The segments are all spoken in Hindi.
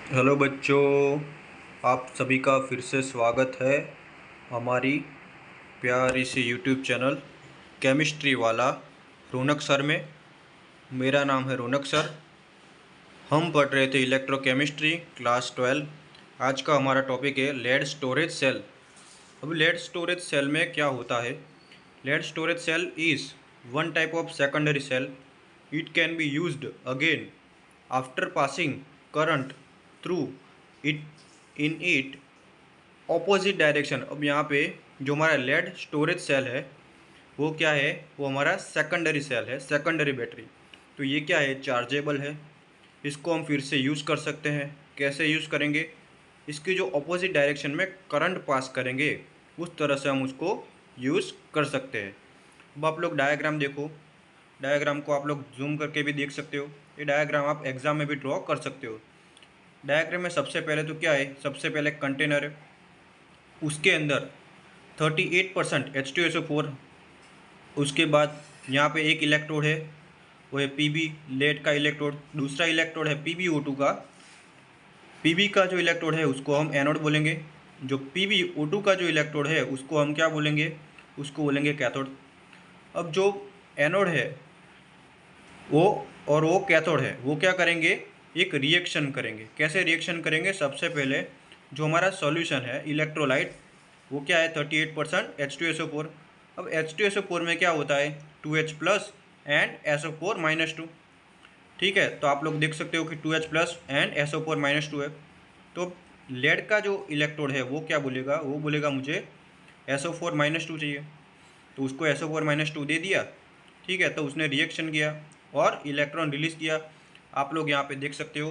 हेलो बच्चों, आप सभी का फिर से स्वागत है हमारी प्यारी सी यूट्यूब चैनल केमिस्ट्री वाला रौनक सर में। मेरा नाम है रौनक सर। हम पढ़ रहे थे इलेक्ट्रोकेमिस्ट्री क्लास 12। आज का हमारा टॉपिक है लेड स्टोरेज सेल। अब लेड स्टोरेज सेल में क्या होता है? Lead storage cell is one type of secondary cell. It can be used again after passing current through it in it opposite direction. अब यहाँ पे जो हमारा लेड स्टोरेज सेल है वो क्या है? वो हमारा सेकेंडरी सेल है, सेकेंडरी बैटरी। तो ये क्या है? चार्जेबल है। इसको हम फिर से यूज़ कर सकते हैं। कैसे यूज़ करेंगे? इसकी जो ऑपोजिट डायरेक्शन में करंट पास करेंगे उस तरह से हम उसको यूज़ कर सकते हैं। अब आप लोग डायग्राम देखो। डायग्राम को आप लोग जूम करके भी देख सकते हो। ये डायग्राम आप एग्ज़ाम में भी ड्रॉ कर सकते हो। डायग्राम में सबसे पहले तो क्या है? सबसे पहले कंटेनर है, उसके अंदर 38% H2SO4। उसके बाद यहाँ पे एक इलेक्ट्रोड है, वो है पीबी लेड का इलेक्ट्रोड। दूसरा इलेक्ट्रोड है PbO2 का। पीबी का जो इलेक्ट्रोड है उसको हम एनोड बोलेंगे। जो PbO2 का जो इलेक्ट्रोड है उसको हम क्या बोलेंगे? उसको बोलेंगे कैथोड। अब जो एनोड है वो और वो कैथोड है वो क्या करेंगे? एक रिएक्शन करेंगे। कैसे रिएक्शन करेंगे? सबसे पहले जो हमारा सॉल्यूशन है इलेक्ट्रोलाइट वो क्या है? 38% H2SO4। अब H2SO4 में क्या होता है? 2H plus and SO4-2। ठीक है, तो आप लोग देख सकते हो कि 2H प्लस एंड SO4-2 है। तो लेड का जो इलेक्ट्रोड है वो क्या बोलेगा? वो बोलेगा मुझे SO4-2 चाहिए। तो उसको SO4-2 दे दिया। ठीक है, तो उसने रिएक्शन किया और इलेक्ट्रॉन रिलीज किया। आप लोग यहाँ पे देख सकते हो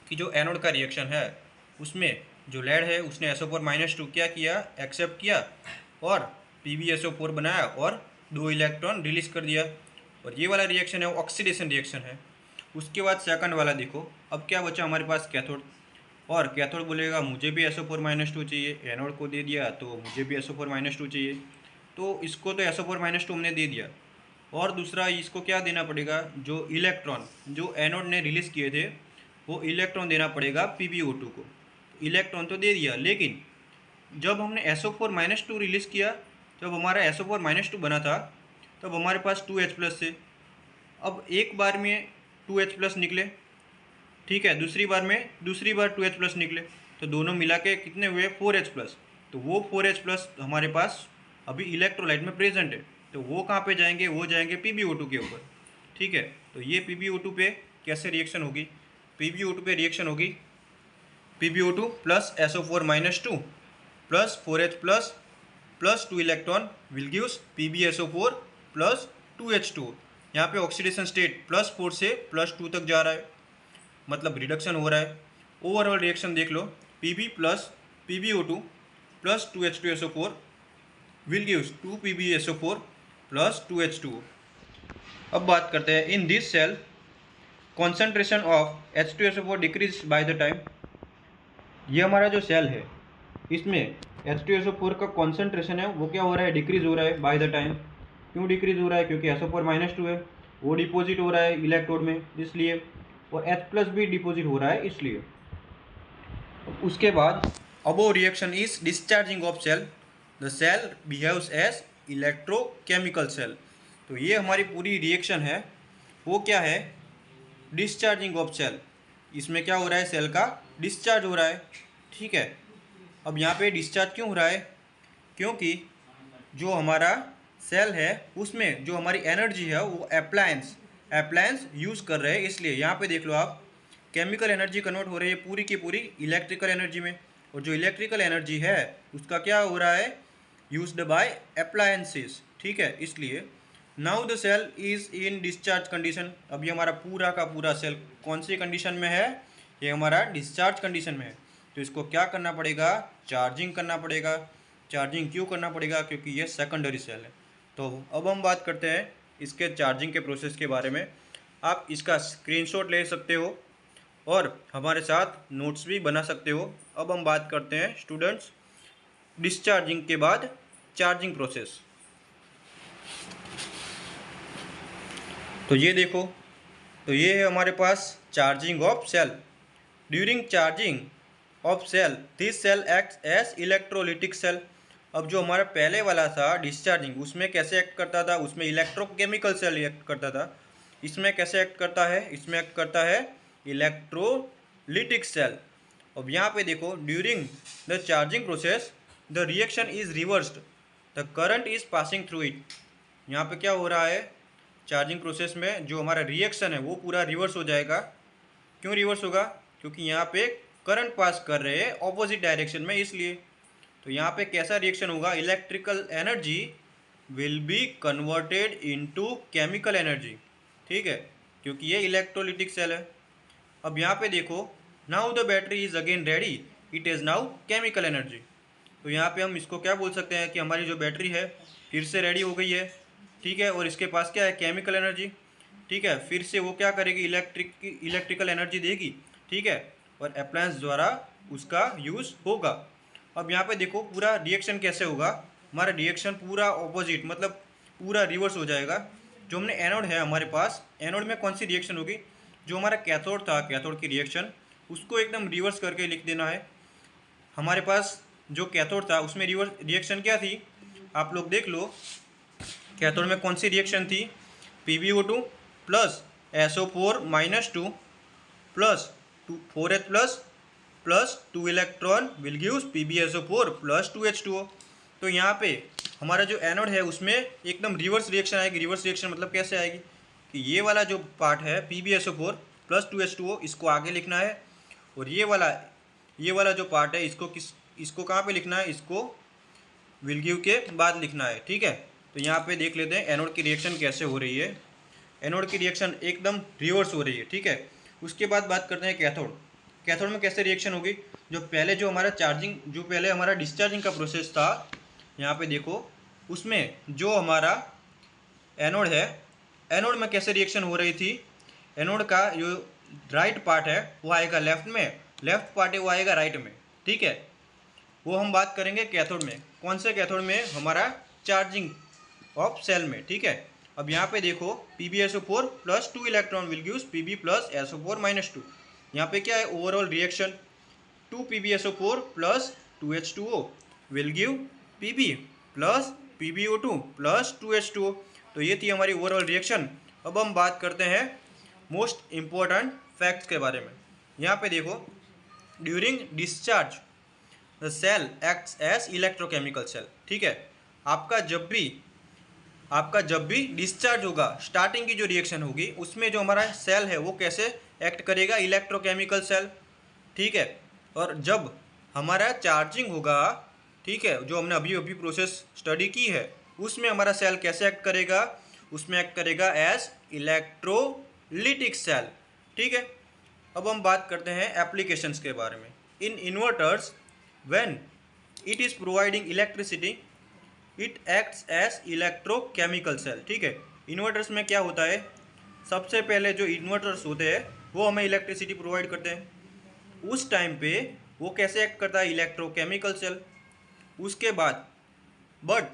कि जो एनोड का रिएक्शन है उसमें जो लेड है उसने SO4-2 क्या किया? एक्सेप्ट किया और PbSO4 बनाया और 2 इलेक्ट्रॉन रिलीज कर दिया। और ये वाला रिएक्शन है वो ऑक्सीडेशन रिएक्शन है। उसके बाद सेकंड वाला देखो। अब क्या बचा हमारे पास? कैथोड। और कैथोड बोलेगा मुझे भी SO4-2 चाहिए। एनोड को दे दिया तो मुझे भी SO4-2 चाहिए। तो इसको तो SO4-2 हमने दे दिया। और दूसरा इसको क्या देना पड़ेगा? जो इलेक्ट्रॉन जो एनोड ने रिलीज़ किए थे वो इलेक्ट्रॉन देना पड़ेगा PbO2 को। इलेक्ट्रॉन तो दे दिया, लेकिन जब हमने SO4-2 रिलीज़ किया, जब हमारा SO4-2 बना था तब हमारे पास 2H प्लस थे। अब एक बार में 2H प्लस निकले, ठीक है, दूसरी बार 2H प्लस निकले, तो दोनों मिला के कितने हुए? 4H plus. तो वो 4H प्लस हमारे पास अभी इलेक्ट्रोलाइट में प्रेजेंट है। तो वो कहाँ पे जाएंगे? वो जाएंगे PbO2 के ऊपर। ठीक है, तो ये PbO2 पे कैसे रिएक्शन होगी? PbO2 पे रिएक्शन होगी PbO2 plus SO4-2 plus 4H plus plus 2 electron will gives PbSO4 plus 2H2। यहाँ पे ऑक्सीडेशन स्टेट +4 से +2 तक जा रहा है, मतलब रिडक्शन हो रहा है। ओवरऑल रिएक्शन देख लो, Pb plus PbO2 plus 2H2SO4 will gives 2 PbSO4 plus 2H2। अब बात करते हैं in this cell concentration of H2SO4 decrease by the time. ये हमारा जो सेल है इसमें H2SO4 का कॉन्सेंट्रेशन है वो क्या हो रहा है? डिक्रीज हो रहा है बाय द टाइम। क्यों डिक्रीज हो रहा है? क्योंकि SO4-2 है, वो डिपॉजिट हो रहा है इलेक्ट्रोड में इसलिए, और H प्लस भी डिपॉजिट हो रहा है इसलिए। उसके बाद above reaction is discharging of cell. The cell behaves as electrochemical cell. तो ये हमारी पूरी रिएक्शन है वो क्या है? Discharging of cell. इसमें क्या हो रहा है? सेल का डिस्चार्ज हो रहा है। ठीक है, अब यहाँ पे डिस्चार्ज क्यों हो रहा है? क्योंकि जो हमारा सेल है उसमें जो हमारी एनर्जी है वो अप्लायंस यूज़ कर रहे हैं, इसलिए यहाँ पे देख लो आप, केमिकल एनर्जी कन्वर्ट हो रही है पूरी की पूरी इलेक्ट्रिकल एनर्जी में। और जो इलेक्ट्रिकल एनर्जी है उसका क्या हो रहा है? Used by appliances. ठीक है, इसलिए now the cell is in discharge condition. अभी हमारा पूरा का पूरा सेल कौन सी कंडीशन में है? ये हमारा डिस्चार्ज कंडीशन में है। तो इसको क्या करना पड़ेगा? चार्जिंग करना पड़ेगा। चार्जिंग क्यों करना पड़ेगा? क्योंकि ये सेकेंडरी सेल है। तो अब हम बात करते हैं इसके चार्जिंग के प्रोसेस के बारे में। आप इसका स्क्रीनशॉट ले सकते हो और हमारे साथ नोट्स भी बना सकते हो। अब हम बात करते हैं स्टूडेंट्स डिस्चार्जिंग के बाद चार्जिंग प्रोसेस। तो ये देखो, तो ये है हमारे पास charging of cell. During charging of cell this cell acts as electrolytic cell. अब जो हमारा पहले वाला था डिस्चार्जिंग, उसमें कैसे एक्ट करता था, उसमें इलेक्ट्रोकेमिकल सेल एक्ट करता था। इसमें कैसे एक्ट करता है, इसमें एक्ट करता है इलेक्ट्रोलिटिक सेल। अब यहाँ पे देखो, during the charging process the reaction is reversed, the current is passing through it. यहाँ पे क्या हो रहा है, चार्जिंग प्रोसेस में जो हमारा रिएक्शन है वो पूरा रिवर्स हो जाएगा। क्यों रिवर्स होगा, क्योंकि यहाँ पे करंट पास कर रहे हैं ऑपोजिट डायरेक्शन में, इसलिए। तो यहाँ पे कैसा रिएक्शन होगा, electrical energy will be converted into chemical energy, ठीक है, क्योंकि ये इलेक्ट्रोलिटिक सेल है। अब यहाँ पे देखो, now the battery is again ready, it is now chemical energy. तो यहाँ पे हम इसको क्या बोल सकते हैं कि हमारी जो बैटरी है फिर से रेडी हो गई है, ठीक है, और इसके पास क्या है, केमिकल एनर्जी, ठीक है। फिर से वो क्या करेगी, इलेक्ट्रिकल एनर्जी देगी, ठीक है, और अप्लायंस द्वारा उसका यूज़ होगा। अब यहाँ पे देखो पूरा रिएक्शन कैसे होगा, हमारा रिएक्शन पूरा ऑपोजिट, मतलब पूरा रिवर्स हो जाएगा। जो हमने एनोड है हमारे पास, एनोड में कौन सी रिएक्शन होगी, जो हमारा कैथोड था, कैथोड की रिएक्शन उसको एकदम रिवर्स करके लिख देना है। हमारे पास जो कैथोड था उसमें रिवर्स रिएक्शन क्या थी, आप लोग देख लो, कैथोड में कौन सी रिएक्शन थी, PbO2 plus SO4 minus 2 plus 4H plus 2 electron will gives PbSO4 plus 2H2O। तो यहाँ पे हमारा जो एनोड है उसमें एकदम रिवर्स रिएक्शन आएगी। रिवर्स रिएक्शन मतलब कैसे आएगी कि ये वाला जो पार्ट है PbSO4 प्लस 2H2O, इसको आगे लिखना है, और ये वाला जो पार्ट है इसको कहाँ पे लिखना है, इसको विल गिव के बाद लिखना है, ठीक है। तो यहाँ पे देख लेते हैं एनोड की रिएक्शन कैसे हो रही है। एनोड की रिएक्शन एकदम रिवर्स हो रही है, ठीक है। उसके बाद बात करते हैं कैथोड। कैथोड में कैसे रिएक्शन होगी, जो पहले हमारा डिस्चार्जिंग का प्रोसेस था, यहाँ पे देखो, उसमें जो हमारा एनोड है, एनोड में कैसे रिएक्शन हो रही थी, एनोड का जो राइट पार्ट है वो आएगा लेफ्ट में, लेफ्ट पार्ट है वो आएगा राइट में, ठीक है। वो हम बात करेंगे कैथोड में, कौन से कैथोड में, हमारा चार्जिंग ऑफ सेल में, ठीक है। अब यहाँ पे देखो, PbSO4 plus 2 electron will gives Pb plus SO4 minus 2। यहाँ पे क्या है, overall reaction 2 PbSO4 plus 2H2O will give Pb plus PbO2 plus 2H2O। तो ये थी हमारी ओवरऑल रिएक्शन। अब हम बात करते हैं मोस्ट इम्पोर्टेंट फैक्ट्स के बारे में। यहाँ पे देखो, during discharge the cell acts as electrochemical cell, ठीक है। आपका जब भी डिस्चार्ज होगा, स्टार्टिंग की जो रिएक्शन होगी उसमें जो हमारा सेल है वो कैसे एक्ट करेगा, इलेक्ट्रोकेमिकल सेल, ठीक है। और जब हमारा चार्जिंग होगा, ठीक है, जो हमने अभी अभी प्रोसेस स्टडी की है, उसमें हमारा सेल कैसे एक्ट करेगा, उसमें एक्ट करेगा एज इलेक्ट्रोलिटिक सेल, ठीक है। अब हम बात करते हैं एप्लीकेशंस के बारे में। In inverters when it is providing electricity it acts as electrochemical cell, ठीक है। इन्वर्टर्स में क्या होता है, सबसे पहले जो इन्वर्टर्स होते हैं वो हमें इलेक्ट्रिसिटी प्रोवाइड करते हैं, उस टाइम पे वो कैसे एक्ट करता है, इलेक्ट्रोकेमिकल सेल। उसके बाद but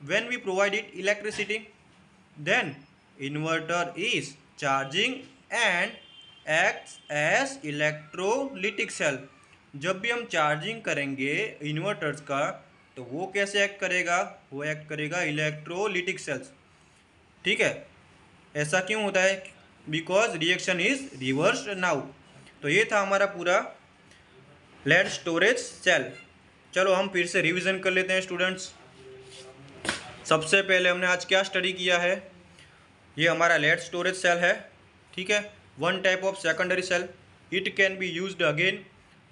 when we provide it electricity then inverter is charging and acts as electrolytic cell. जब भी हम चार्जिंग करेंगे इन्वर्टर्स का तो वो कैसे एक्ट करेगा, वो एक्ट करेगा इलेक्ट्रोलिटिक सेल्स, ठीक है। ऐसा क्यों होता है, because reaction is reversed now. तो ये था हमारा पूरा लेड स्टोरेज सेल। चलो हम फिर से रिवीजन कर लेते हैं स्टूडेंट्स। सबसे पहले हमने आज क्या स्टडी किया है, ये हमारा लेड स्टोरेज सेल है, ठीक है। One type of secondary cell, it can be used again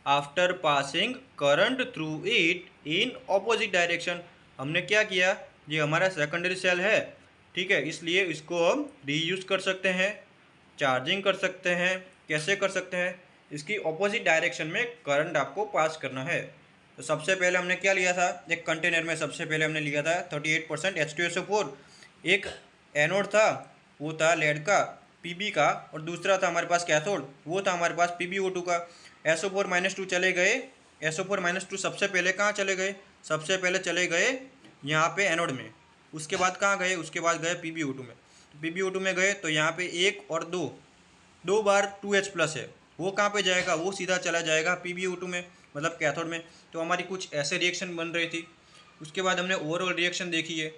after passing current through it in opposite direction. हमने क्या किया, ये हमारा सेकेंडरी सेल है, ठीक है, इसलिए इसको हम रीयूज कर सकते हैं, चार्जिंग कर सकते हैं। कैसे कर सकते हैं, इसकी ऑपोजिट डायरेक्शन में करंट आपको पास करना है। तो सबसे पहले हमने क्या लिया था, एक कंटेनर में सबसे पहले हमने लिया था 38% H2SO4। एक एनोड था, वो था लेड का Pb का, और दूसरा था हमारे पास कैथोड, वो था हमारे पास PbO2 का। SO4 माइनस 2 चले गए, SO4 माइनस 2 सबसे पहले कहाँ चले गए, सबसे पहले चले गए यहाँ पे एनोड में। उसके बाद कहाँ गए, उसके बाद गए PbO2 में। PbO2 में गए तो यहाँ पे 1 और 2 बार 2H प्लस है, वो कहाँ पे जाएगा, वो सीधा चला जाएगा PbO2 में, मतलब कैथोड में। तो हमारी कुछ ऐसे रिएक्शन बन रही थी। उसके बाद हमने ओवरऑल रिएक्शन देखी है।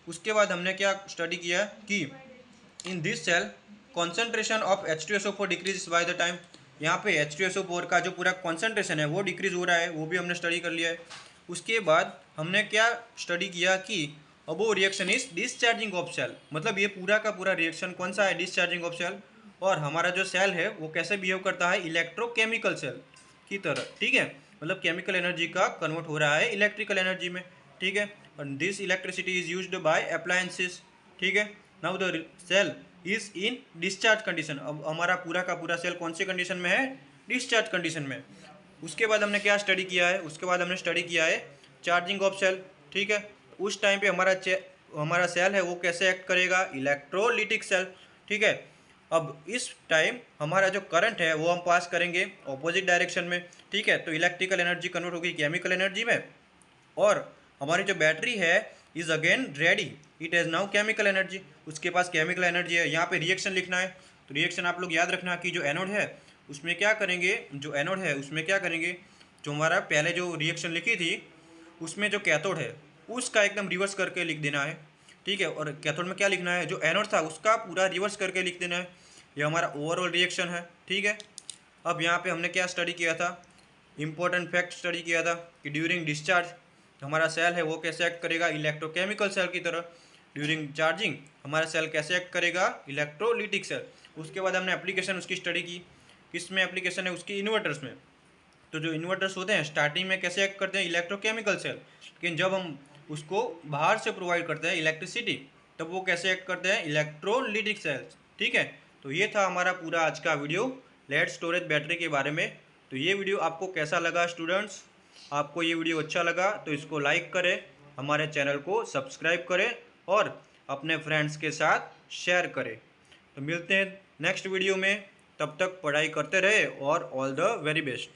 उसके बाद हमने क्या स्टडी किया कि in this cell concentration of H2SO4 decrease by the time. यहाँ पे H2SO4 का जो पूरा कॉन्सेंट्रेशन है वो डिक्रीज हो रहा है, वो भी हमने स्टडी कर लिया है। उसके बाद हमने क्या स्टडी किया कि अबो reaction is discharging of cell, मतलब ये पूरा का पूरा रिएक्शन कौन सा है, डिस्चार्जिंग ऑफ सेल। और हमारा जो सेल है वो कैसे बिहेव करता है, इलेक्ट्रोकेमिकल सेल की तरह, ठीक है, मतलब केमिकल एनर्जी का कन्वर्ट हो रहा है इलेक्ट्रिकल एनर्जी में, ठीक है। और this electricity is used by appliances, ठीक है। Now the cell is in discharge condition. अब हमारा पूरा का पूरा सेल कौन से कंडीशन में है, डिस्चार्ज कंडीशन में। उसके बाद हमने क्या स्टडी किया है, उसके बाद हमने स्टडी किया है चार्जिंग ऑफ सेल, ठीक है। उस टाइम पे हमारा सेल है वो कैसे एक्ट करेगा, इलेक्ट्रोलिटिक सेल, ठीक है। अब इस टाइम हमारा जो करंट है वो हम पास करेंगे ऑपोजिट डायरेक्शन में, ठीक है। तो इलेक्ट्रिकल एनर्जी कन्वर्ट होगी केमिकल एनर्जी में, और हमारी जो बैटरी है is again ready, it has now chemical energy, उसके पास केमिकल एनर्जी है। यहाँ पे रिएक्शन लिखना है, तो रिएक्शन आप लोग याद रखना कि जो एनोड है उसमें क्या करेंगे, जो एनोड है उसमें क्या करेंगे, जो हमारा पहले जो रिएक्शन लिखी थी उसमें जो कैथोड है उसका एकदम रिवर्स करके लिख देना है, ठीक है। और कैथोड में क्या लिखना है, जो एनोड था उसका पूरा रिवर्स करके लिख देना है। ये हमारा ओवरऑल रिएक्शन है, ठीक है। अब यहाँ पे हमने क्या स्टडी किया था, इंपॉर्टेंट फैक्ट स्टडी किया था कि ड्यूरिंग डिस्चार्ज हमारा सेल है वो कैसे एक्ट करेगा, इलेक्ट्रोकेमिकल सेल की तरह। ड्यूरिंग चार्जिंग हमारा सेल कैसे एक्ट करेगा, इलेक्ट्रोलिटिक सेल। उसके बाद हमने एप्लीकेशन उसकी स्टडी की, किसमें एप्लीकेशन है उसकी, इन्वर्टर्स में। तो जो इन्वर्टर्स होते हैं स्टार्टिंग में कैसे एक्ट करते हैं, इलेक्ट्रोकेमिकल सेल, लेकिन जब हम उसको बाहर से प्रोवाइड करते हैं इलेक्ट्रिसिटी तब वो कैसे एक्ट करते हैं, इलेक्ट्रोलिटिक सेल्स, ठीक है। तो ये था हमारा पूरा आज का वीडियो लेड स्टोरेज बैटरी के बारे में। तो ये वीडियो आपको कैसा लगा स्टूडेंट्स, आपको ये वीडियो अच्छा लगा तो इसको लाइक करें, हमारे चैनल को सब्सक्राइब करें और अपने फ्रेंड्स के साथ शेयर करें। तो मिलते हैं नेक्स्ट वीडियो में, तब तक पढ़ाई करते रहे और ऑल द वेरी बेस्ट।